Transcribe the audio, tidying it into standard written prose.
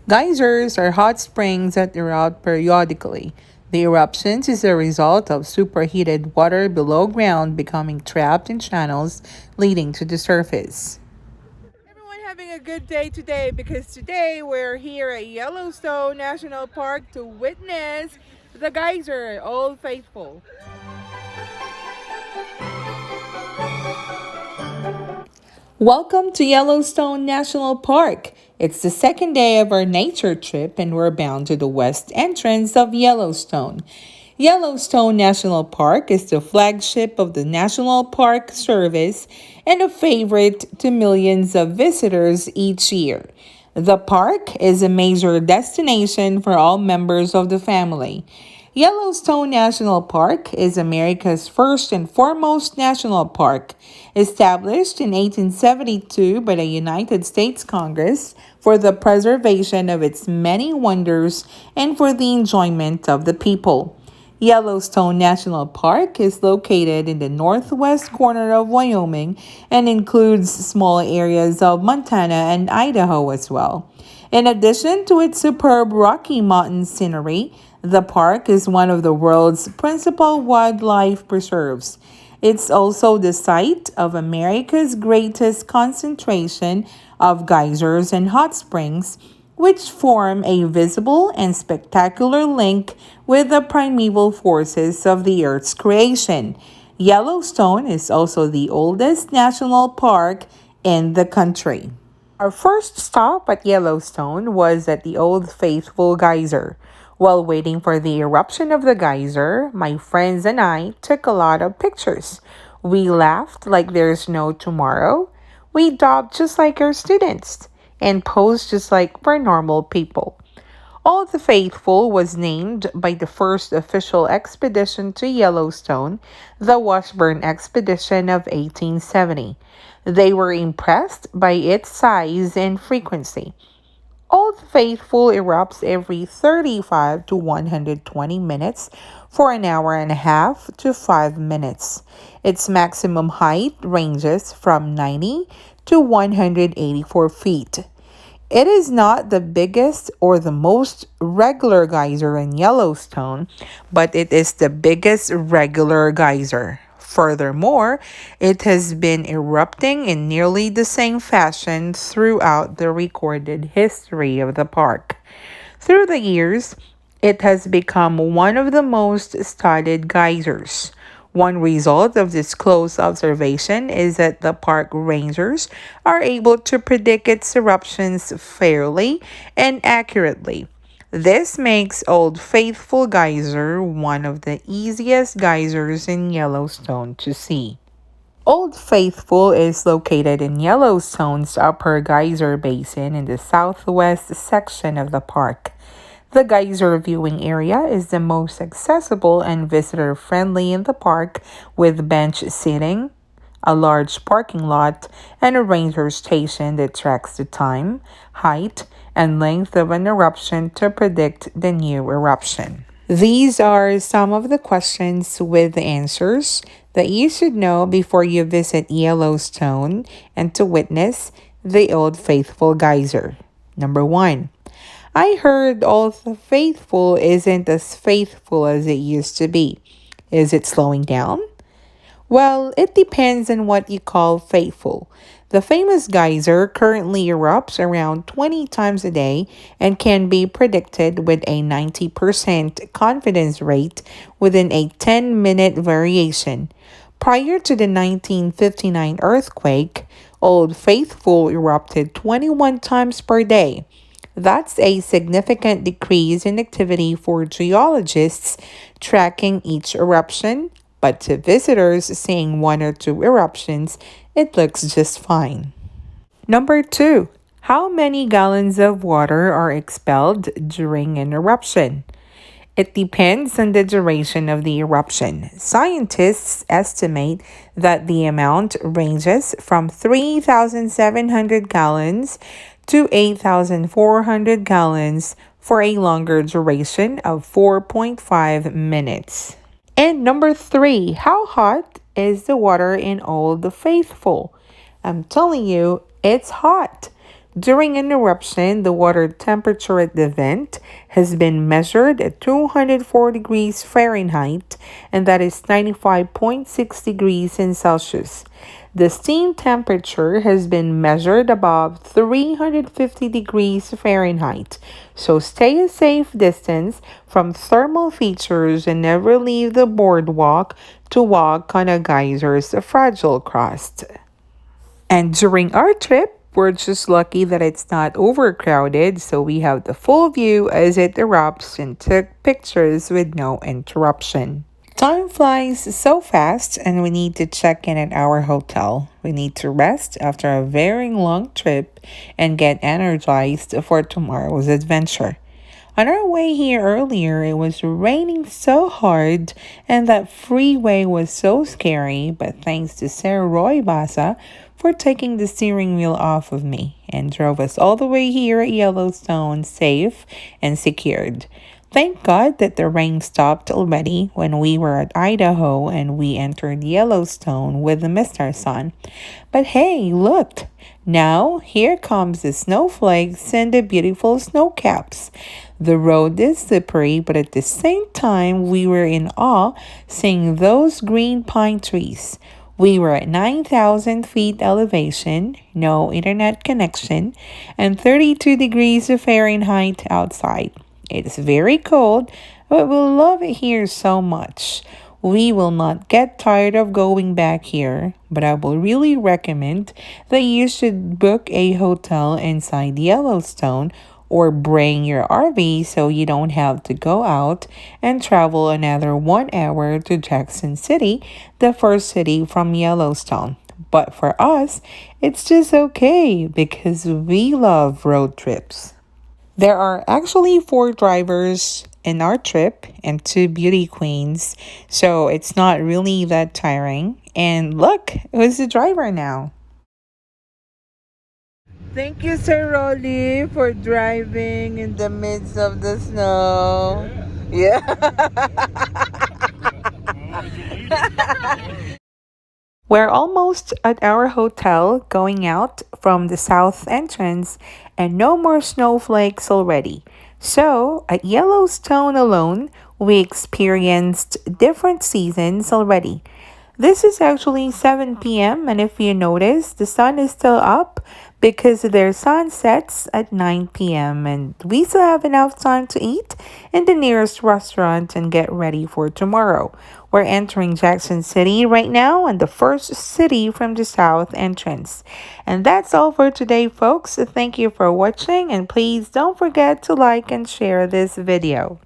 Geysers are hot springs that erupt periodically. The eruptions is a result of superheated water below ground becoming trapped in channels leading to the surface. Everyone having a good day today because today we're here at Yellowstone National Park to witness the geyser, Old Faithful. Welcome to Yellowstone National Park. It's the second day of our nature trip, and we're bound to the west entrance of Yellowstone. Yellowstone National Park is the flagship of the National Park Service and a favorite to millions of visitors each year. The park is a major destination for all members of the family. Yellowstone National Park is America's first and foremost national park, established in 1872 by the United States Congress for the preservation of its many wonders and for the enjoyment of the people. Yellowstone National Park is located in the northwest corner of Wyoming and includes small areas of Montana and Idaho as well. In addition to its superb Rocky Mountain scenery, the park is one of the world's principal wildlife preserves. It's also the site of America's greatest concentration of geysers and hot springs, which form a visible and spectacular link with the primeval forces of the Earth's creation. Yellowstone is also the oldest national park in the country. Our first stop at Yellowstone was at the Old Faithful Geyser. While waiting for the eruption of the geyser, my friends and I took a lot of pictures. We laughed like there's no tomorrow. We dabbed just like our students and posed just like we're normal people. Old Faithful was named by the first official expedition to Yellowstone, the Washburn Expedition of 1870. They were impressed by its size and frequency. Old Faithful erupts every 35 to 120 minutes for an hour and a half to 5 minutes. Its maximum height ranges from 90 to 184 feet. It is not the biggest or the most regular geyser in Yellowstone, but it is the biggest regular geyser. Furthermore, it has been erupting in nearly the same fashion throughout the recorded history of the park. Through the years, it has become one of the most studied geysers. One result of this close observation is that the park rangers are able to predict its eruptions fairly and accurately. This makes Old Faithful Geyser one of the easiest geysers in Yellowstone to see. Old Faithful is located in Yellowstone's upper geyser basin in the southwest section of the park. The geyser viewing area is the most accessible and visitor friendly in the park, with bench seating, a large parking lot, and a ranger station that tracks the time, height, and length of an eruption to predict the new eruption. These are some of the questions with the answers that you should know before you visit Yellowstone and to witness the Old Faithful Geyser. Number 1. I heard Old Faithful isn't as faithful as it used to be. Is it slowing down? Well, it depends on what you call faithful. The famous geyser currently erupts around 20 times a day and can be predicted with a 90% confidence rate within a 10-minute variation. Prior to the 1959 earthquake, Old Faithful erupted 21 times per day. That's a significant decrease in activity for geologists tracking each eruption, but to visitors seeing one or two eruptions, it looks just fine. Number 2. How many gallons of water are expelled during an eruption? It depends on the duration of the eruption. Scientists estimate that the amount ranges from 3,700 gallons to 8,400 gallons for a longer duration of 4.5 minutes. And number 3, how hot is the water in Old Faithful? I'm telling you, it's hot. During an eruption, the water temperature at the vent has been measured at 204 degrees Fahrenheit, and that is 95.6 degrees in Celsius. The steam temperature has been measured above 350 degrees Fahrenheit, so stay a safe distance from thermal features and never leave the boardwalk to walk on a geyser's fragile crust. And during our trip, we're just lucky that it's not overcrowded, so we have the full view as it erupts and took pictures with no interruption. Time flies so fast, and we need to check in at our hotel. We need to rest after a very long trip and get energized for tomorrow's adventure. On our way here earlier, it was raining so hard and that freeway was so scary, but thanks to Sir Roy Basa for taking the steering wheel off of me and drove us all the way here at Yellowstone safe and secured. Thank God that the rain stopped already when we were at Idaho and we entered Yellowstone with the Mr. Sun. But hey, look! Now here comes the snowflakes and the beautiful snowcaps. The road is slippery, but at the same time, we were in awe seeing those green pine trees. We were at 9,000 feet elevation, no internet connection, and 32 degrees of Fahrenheit outside. It's very cold, but we love it here so much. We will not get tired of going back here, but I will really recommend that you should book a hotel inside Yellowstone or bring your RV so you don't have to go out and travel another 1 hour to Jackson City, the first city from Yellowstone. But for us, it's just okay because we love road trips. There are actually four drivers in our trip and two beauty queens, so it's not really that tiring. And look, who's the driver now? Thank you, Sir Rolly, for driving in the midst of the snow. Yeah. We're almost at our hotel going out from the south entrance and no more snowflakes already. So, at Yellowstone alone, we experienced different seasons already. This is actually 7 p.m. and if you notice, the sun is still up because their sun sets at 9 p.m. and we still have enough time to eat in the nearest restaurant and get ready for tomorrow. We're entering Jackson City right now and the first city from the south entrance. And that's all for today, folks. Thank you for watching and please don't forget to like and share this video.